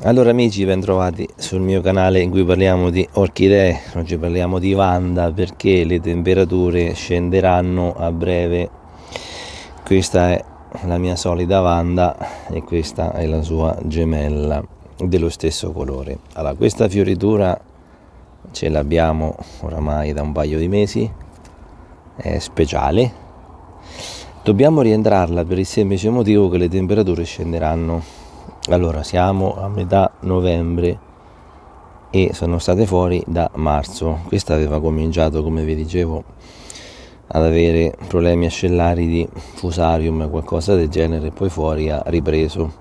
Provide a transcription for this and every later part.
Allora amici, ben trovati sul mio canale in cui parliamo di orchidee. Oggi parliamo di Vanda perché le temperature scenderanno a breve. Questa è la mia solita Vanda e questa è la sua gemella dello stesso colore. Allora, questa fioritura ce l'abbiamo oramai da un paio di mesi, è speciale. Dobbiamo rientrarla per il semplice motivo che le temperature scenderanno. Allora, siamo a metà novembre e sono state fuori da marzo. Questa aveva cominciato, come vi dicevo, ad avere problemi ascellari di fusarium, qualcosa del genere, e poi fuori ha ripreso.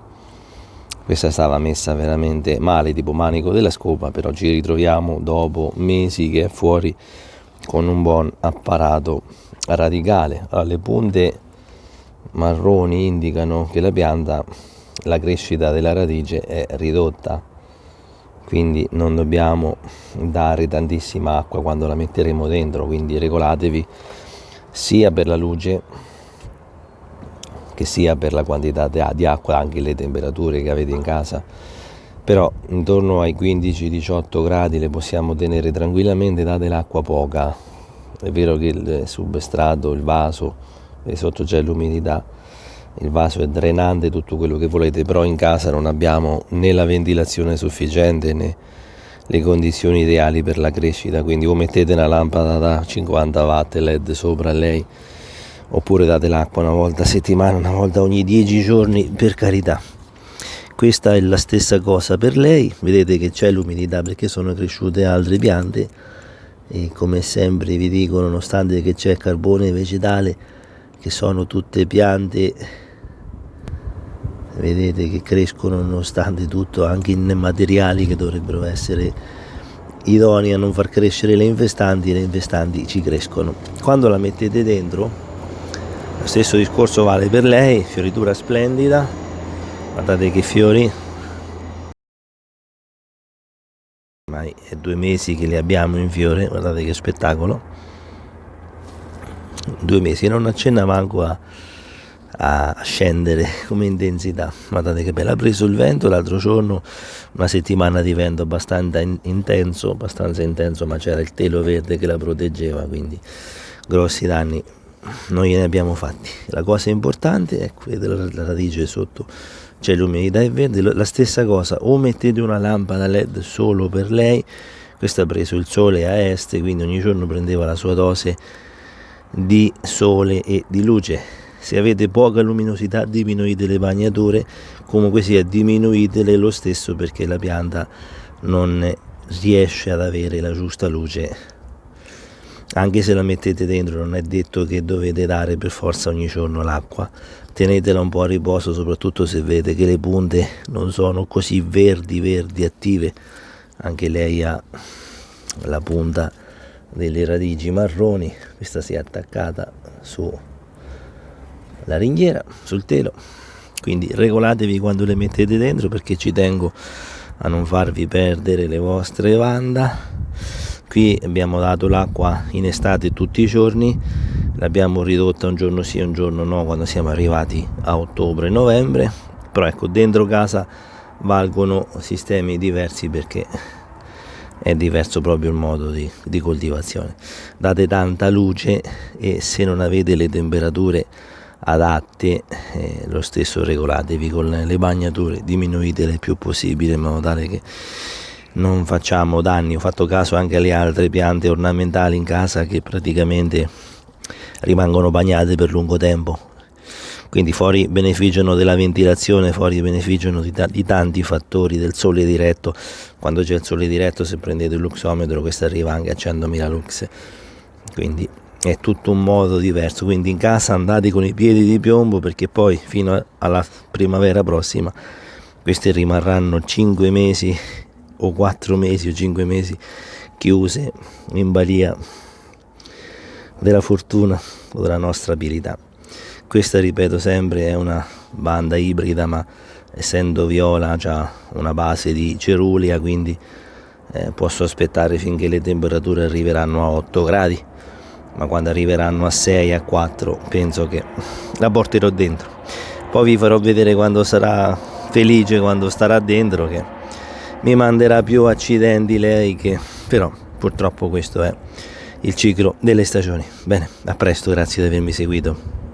Questa stava messa veramente male, tipo manico della scopa, però ci ritroviamo dopo mesi che è fuori con un buon apparato radicale. Allora, le punte marroni indicano che la pianta, la crescita della radice è ridotta, quindi non dobbiamo dare tantissima acqua quando la metteremo dentro, quindi regolatevi sia per la luce che sia per la quantità di acqua, anche le temperature che avete in casa. Però intorno ai 15-18 gradi le possiamo tenere tranquillamente, date l'acqua poca. È vero che il substrato, il vaso, sotto c'è l'umidità, il vaso è drenante, tutto quello che volete, però in casa non abbiamo né la ventilazione sufficiente né le condizioni ideali per la crescita, quindi o mettete una lampada da 50 watt LED sopra lei, oppure date l'acqua una volta a settimana, una volta ogni 10 giorni, per carità. Questa è la stessa cosa per lei, vedete che c'è l'umidità perché sono cresciute altre piante e come sempre vi dico, nonostante che c'è carbone vegetale, che sono tutte piante, vedete che crescono nonostante tutto, anche in materiali che dovrebbero essere idonei a non far crescere le infestanti ci crescono. Quando la mettete dentro, lo stesso discorso vale per lei, fioritura splendida, guardate che fiori, ormai è 2 mesi che li abbiamo in fiore, guardate che spettacolo, 2 mesi, non accenna manco a scendere come intensità. Guardate che bella, ha preso il vento l'altro giorno, una settimana di vento abbastanza intenso, ma c'era il telo verde che la proteggeva, quindi grossi danni non gliene abbiamo fatti. La cosa importante è vedere la radice sotto, c'è l'umidità e verde. La stessa cosa, o mettete una lampada LED solo per lei. Questa ha preso il sole a est, quindi ogni giorno prendeva la sua dose di sole e di luce. Se avete poca luminosità diminuite le bagnature, comunque sia diminuitele lo stesso, perché la pianta non riesce ad avere la giusta luce. Anche se la mettete dentro non è detto che dovete dare per forza ogni giorno l'acqua, tenetela un po' a riposo, soprattutto se vedete che le punte non sono così verdi attive. Anche lei ha la punta delle radici marroni, questa si è attaccata sulla ringhiera, sul telo, quindi regolatevi quando le mettete dentro, perché ci tengo a non farvi perdere le vostre Vanda. Qui abbiamo dato l'acqua in estate tutti i giorni, l'abbiamo ridotta un giorno sì un giorno no quando siamo arrivati a ottobre-novembre, però ecco, dentro casa valgono sistemi diversi perché è diverso proprio il modo di coltivazione. Date tanta luce e se non avete le temperature adatte, lo stesso regolatevi con le bagnature, diminuitele il più possibile in modo tale che non facciamo danni. Ho fatto caso anche alle altre piante ornamentali in casa che praticamente rimangono bagnate per lungo tempo, quindi fuori beneficiano della ventilazione, fuori beneficiano di tanti fattori, del sole diretto. Quando c'è il sole diretto, se prendete il luxometro, questo arriva anche a 100.000 lux, quindi è tutto un modo diverso. Quindi in casa andate con i piedi di piombo, perché poi fino alla primavera prossima queste rimarranno 5 mesi o 4 mesi o 5 mesi chiuse in balia della fortuna o della nostra abilità. Questa, ripeto sempre, è una Vanda ibrida, ma essendo viola c'ha una base di cerulia, quindi posso aspettare finché le temperature arriveranno a 8 gradi, ma quando arriveranno a 6, a 4 penso che la porterò dentro. Poi vi farò vedere quando sarà felice, quando starà dentro, che mi manderà più accidenti lei, che però purtroppo questo è il ciclo delle stagioni. Bene, a presto, grazie di avermi seguito.